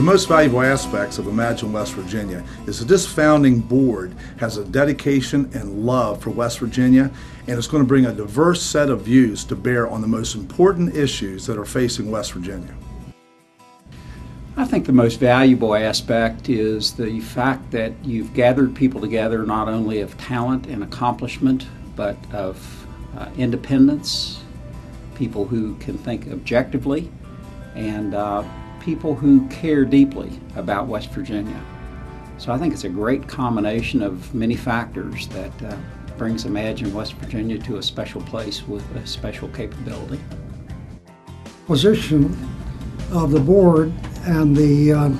the most valuable aspects of Imagine West Virginia is that this founding board has a dedication and love for West Virginia, and it's going to bring a diverse set of views to bear on the most important issues that are facing West Virginia. I think the most valuable aspect is the fact that you've gathered people together not only of talent and accomplishment, but of independence, people who can think objectively, and people who care deeply about West Virginia. So I think it's a great combination of many factors that brings Imagine West Virginia to a special place with a special capability. Position of the board and the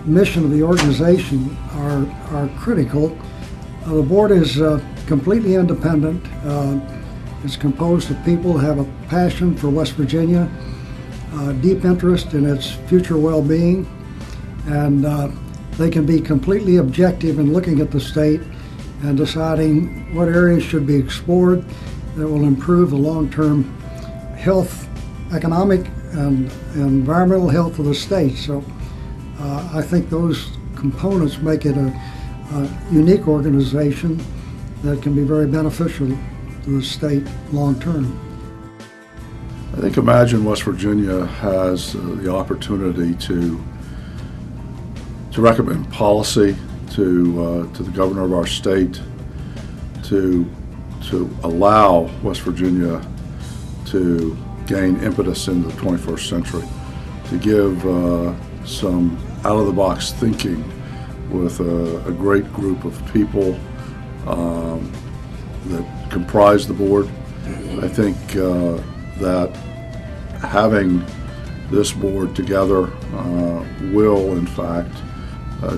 mission of the organization are critical. The board is completely independent. It's composed of people who have a passion for West Virginia, deep interest in its future well-being, and they can be completely objective in looking at the state and deciding what areas should be explored that will improve the long-term health, economic, and environmental health of the state. So I think those components make it a unique organization that can be very beneficial to the state long-term. I think Imagine West Virginia has the opportunity to recommend policy to the governor of our state to allow West Virginia to gain impetus into the 21st century, to give some out-of-the-box thinking with a great group of people that comprise the board. I think that having this board together will, in fact,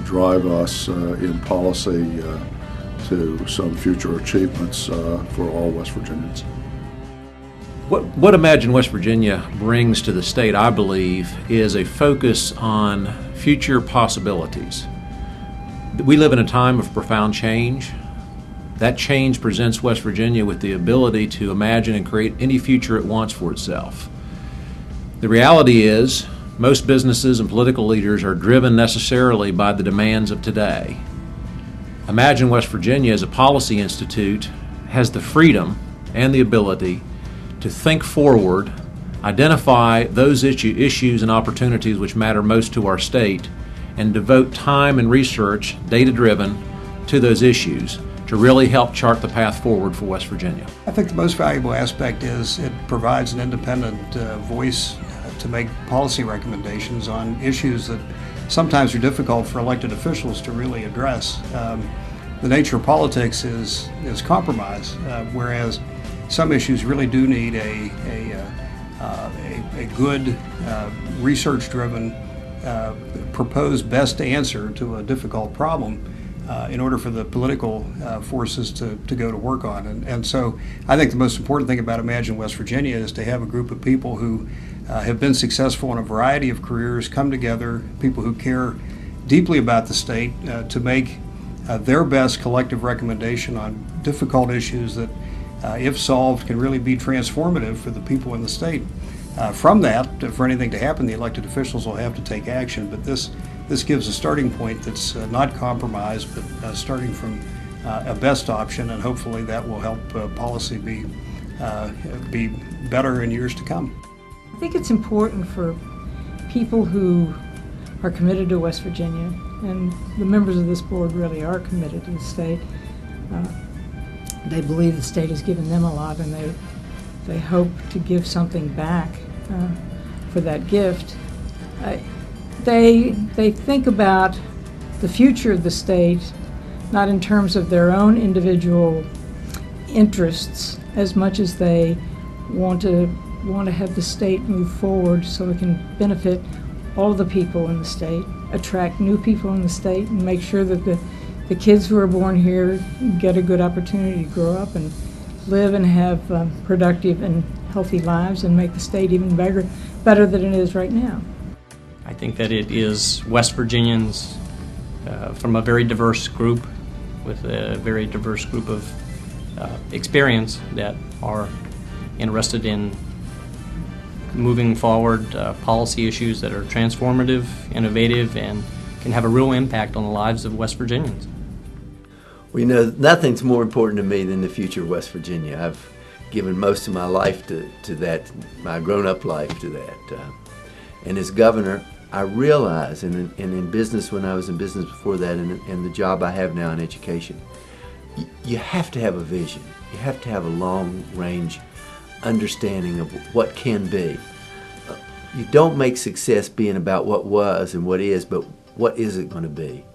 drive us in policy to some future achievements for all West Virginians. What Imagine West Virginia brings to the state, I believe, is a focus on future possibilities. We live in a time of profound change. That change presents West Virginia with the ability to imagine and create any future it wants for itself. The reality is, most businesses and political leaders are driven necessarily by the demands of today. Imagine West Virginia as a policy institute has the freedom and the ability to think forward, identify those issues and opportunities which matter most to our state, and devote time and research, data-driven, to those issues to really help chart the path forward for West Virginia. I think the most valuable aspect is it provides an independent voice to make policy recommendations on issues that sometimes are difficult for elected officials to really address. The nature of politics is compromise, whereas some issues really do need a good, research-driven, proposed best answer to a difficult problem in order for the political forces to go to work on. And so I think the most important thing about Imagine West Virginia is to have a group of people who have been successful in a variety of careers come together, people who care deeply about the state, to make their best collective recommendation on difficult issues that, if solved, can really be transformative for the people in the state. From that, for anything to happen, the elected officials will have to take action, but this gives a starting point that's not compromised, but starting from a best option, and hopefully that will help policy be better in years to come. I think it's important for people who are committed to West Virginia, and the members of this board really are committed to the state. They believe the state has given them a lot, and they hope to give something back for that gift. They think about the future of the state not in terms of their own individual interests as much as they want to have the state move forward so it can benefit all of the people in the state, attract new people in the state, and make sure that the kids who are born here get a good opportunity to grow up and live and have productive and healthy lives and make the state even better than it is right now. I think that it is West Virginians from a very diverse group with a very diverse group of experience that are interested in moving forward policy issues that are transformative, innovative, and can have a real impact on the lives of West Virginians. Well, you know, nothing's more important to me than the future of West Virginia. I've given most of my life to that, my grown-up life to that. And as governor, I realize, and in business when I was in business before that, and the job I have now in education, you have to have a vision. You have to have a long-range understanding of what can be. You don't make success being about what was and what is, but what is it going to be?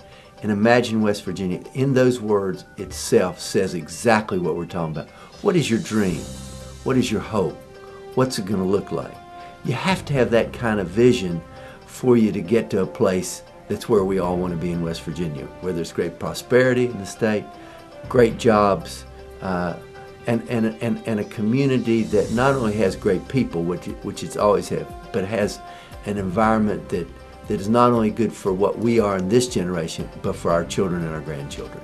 And Imagine West Virginia, in those words itself, says exactly what we're talking about. What is your dream? What is your hope? What's it going to look like? You have to have that kind of vision for you to get to a place that's where we all want to be in West Virginia, where there's great prosperity in the state, great jobs, and a community that not only has great people, which it's always had, but has an environment that is not only good for what we are in this generation, but for our children and our grandchildren.